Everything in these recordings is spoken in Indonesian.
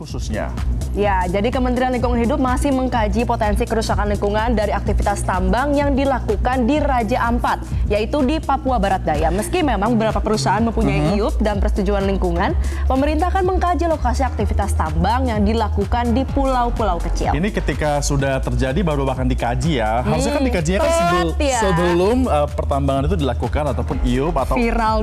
khususnya. Ya, jadi Kementerian Lingkungan Hidup masih mengkaji potensi kerusakan lingkungan dari aktivitas tambang yang dilakukan di Raja Ampat, yaitu di Papua Barat Daya. Meski memang beberapa perusahaan mempunyai IUP dan persetujuan lingkungan, pemerintah akan mengkaji lokasi aktivitas tambang yang dilakukan di pulau-pulau kecil. Ini ketika sudah terjadi baru akan dikaji ya. Harusnya kan dikajinya kan sebelum pertambangan itu dilakukan ataupun IUP atau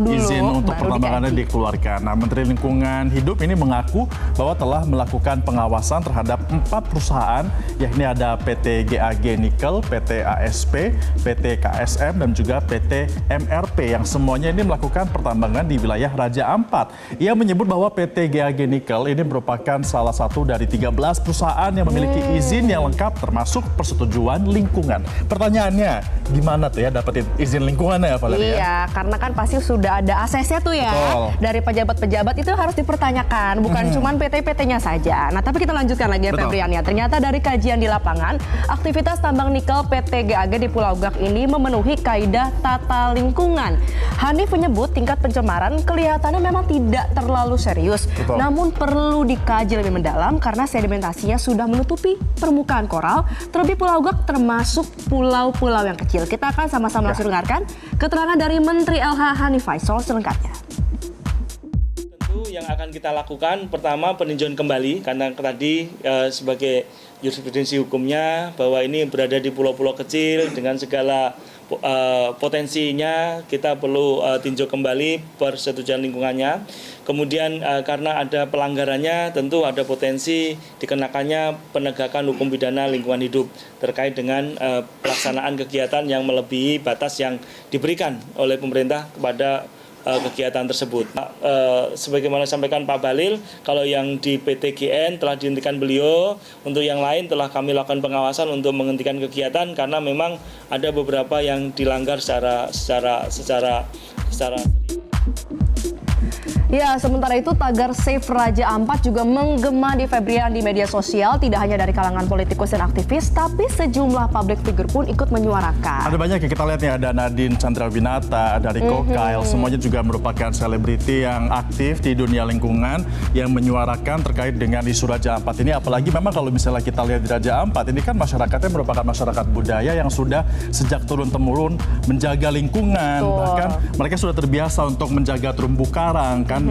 izin untuk pertambangannya dikeluarkan. Nah, Menteri Lingkungan Hidup ini mengaku bahwa telah melakukan pengawasan terhadap 4 perusahaan, yakni ada PT GAG Nikel, PT ASP, PT KSM, dan juga PT MRP yang semuanya ini melakukan pertambangan di wilayah Raja Ampat. Ia menyebut bahwa PT GAG Nikel ini merupakan salah satu dari 13 perusahaan yang memiliki izin yang lengkap termasuk persetujuan lingkungan. Pertanyaannya, gimana tuh ya dapetin izin lingkungannya ya, Valeria? Iya, karena kan pasti sudah ada aksesnya tuh ya. Betul. Dari pejabat-pejabat itu harus dipertanyakan, bukan cuma PT-PT-nya saja. Nah, tapi kita lanjutkan lagi ya, Febrian ya. Ternyata dari kajian di lapangan, aktivitas tambang nikel PT GAG di Pulau Gak ini memenuhi kaidah tata lingkungan. Hanif menyebut tingkat pencemaran kelihatannya memang tidak terlalu serius. Namun perlu dikaji lebih mendalam karena sedimentasinya sudah menutupi permukaan koral, terlebih Pulau Gak termasuk pulau-pulau yang kecil. Kita akan sama-sama langsung dengarkan keterangan dari Menteri LH Hanif Faisal selengkapnya. Yang akan kita lakukan pertama peninjauan kembali karena tadi sebagai jurisprudensi hukumnya bahwa ini berada di pulau-pulau kecil dengan segala potensinya, kita perlu tinjau kembali persetujuan lingkungannya. Kemudian karena ada pelanggarannya tentu ada potensi dikenakannya penegakan hukum pidana lingkungan hidup terkait dengan pelaksanaan kegiatan yang melebihi batas yang diberikan oleh pemerintah kepada kegiatan tersebut. Sebagaimana disampaikan Pak Balil, kalau yang di PT GN telah dihentikan beliau, untuk yang lain telah kami lakukan pengawasan untuk menghentikan kegiatan karena memang ada beberapa yang dilanggar secara Ya, sementara itu tagar Save Raja Ampat juga menggema di Febrian di media sosial, tidak hanya dari kalangan politikus dan aktivis, tapi sejumlah public figure pun ikut menyuarakan. Ada banyak ya, kita lihat nih, ada Nadine Chandrawinata, ada Rico Kyle, semuanya juga merupakan selebriti yang aktif di dunia lingkungan yang menyuarakan terkait dengan isu Raja Ampat ini. Apalagi memang kalau misalnya kita lihat di Raja Ampat, ini kan masyarakatnya merupakan masyarakat budaya yang sudah sejak turun-temurun menjaga lingkungan. Bahkan mereka sudah terbiasa untuk menjaga terumbu karang, kan,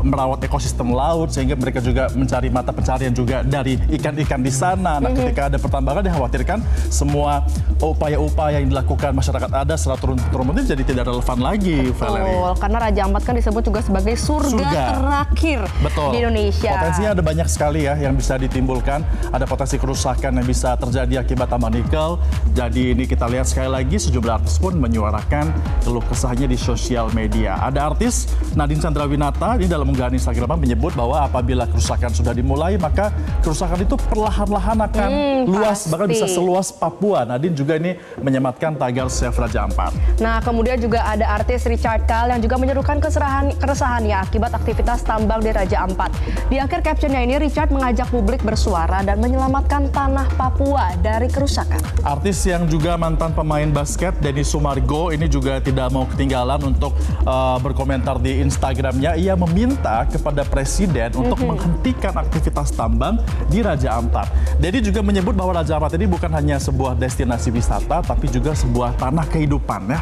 merawat ekosistem laut, sehingga mereka juga mencari mata pencarian juga dari ikan-ikan di sana. Nah, ketika ada pertambangan dikhawatirkan semua upaya-upaya yang dilakukan masyarakat ada setelah turun-temurun jadi tidak relevan lagi, Valerie. Betul, karena Raja Ampat kan disebut juga sebagai surga terakhir di Indonesia. Potensinya ada banyak sekali ya yang bisa ditimbulkan. Ada potensi kerusakan yang bisa terjadi akibat tambang nikel. Jadi ini kita lihat sekali lagi sejumlah artis pun menyuarakan keluh kesahnya di sosial media. Ada artis Nadine Chandrawinata ini dalam unggahan Instagram menyebut bahwa apabila kerusakan sudah dimulai, maka kerusakan itu perlahan-lahan akan luas, bahkan bisa seluas Papua. Nadine juga ini menyematkan tagar Save Raja Ampat. Nah, kemudian juga ada artis Richard Kyle yang juga menyerukan keresahannya akibat aktivitas tambang di Raja Ampat. Di akhir captionnya ini, Richard mengajak publik bersuara dan menyelamatkan tanah Papua dari kerusakan. Artis yang juga mantan pemain basket, Denny Sumargo, ini juga tidak mau ketinggalan untuk berkomentar di Instagramnya. Ia meminta kepada Presiden untuk menghentikan aktivitas tambang di Raja Ampat. Denny juga menyebut bahwa Raja Ampat ini bukan hanya sebuah destinasi wisata, tapi juga sebuah tanah kehidupan ya.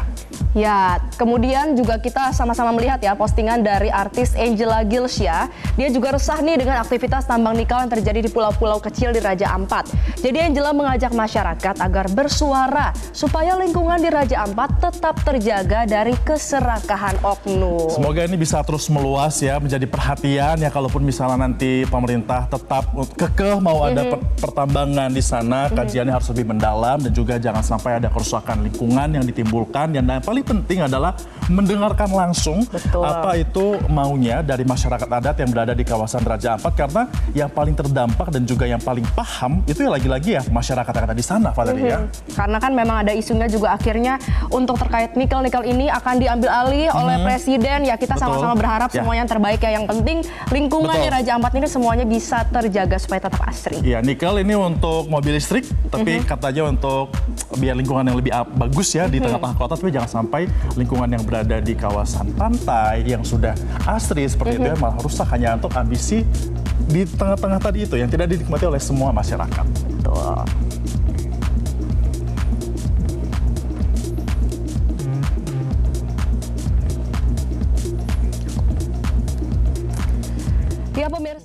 Ya, kemudian juga kita sama-sama melihat ya postingan dari artis Angela Gilsya. Dia juga resah nih dengan aktivitas tambang nikel yang terjadi di pulau-pulau kecil di Raja Ampat. Jadi Angela mengajak masyarakat agar bersuara supaya lingkungan di Raja Ampat tetap terjaga dari keserakahan oknum. Semoga ini bisa terus meluas ya, menjadi perhatian ya, kalaupun misalnya nanti pemerintah tetap kekeh mau ada pertambangan di sana, kajiannya harus lebih mendalam dan juga jangan sampai ada kerusakan lingkungan yang ditimbulkan. Dan yang paling penting adalah mendengarkan langsung apa itu maunya dari masyarakat adat yang berada di kawasan Raja Ampat, karena yang paling terdampak dan juga yang paling paham itu ya lagi-lagi ya masyarakat yang ada di sana, Valeria. Karena kan memang ada isunya juga akhirnya untuk terkait nikel-nikel ini akan diambil alih oleh Presiden. Ya, kita sama-sama berharap semuanya yang terbaik ya. Yang penting lingkungan di Raja Ampat ini semuanya bisa terjaga supaya tetap asri. Iya, nikel ini untuk mobil listrik, tapi katanya untuk biar lingkungan yang lebih bagus ya di tengah-tengah kota, tapi jangan sampai lingkungan yang berada di kawasan pantai yang sudah asri seperti itu ya malah rusak hanya untuk ambisi di tengah-tengah tadi itu yang tidak dinikmati oleh semua masyarakat. Betul. Ya pemirsa.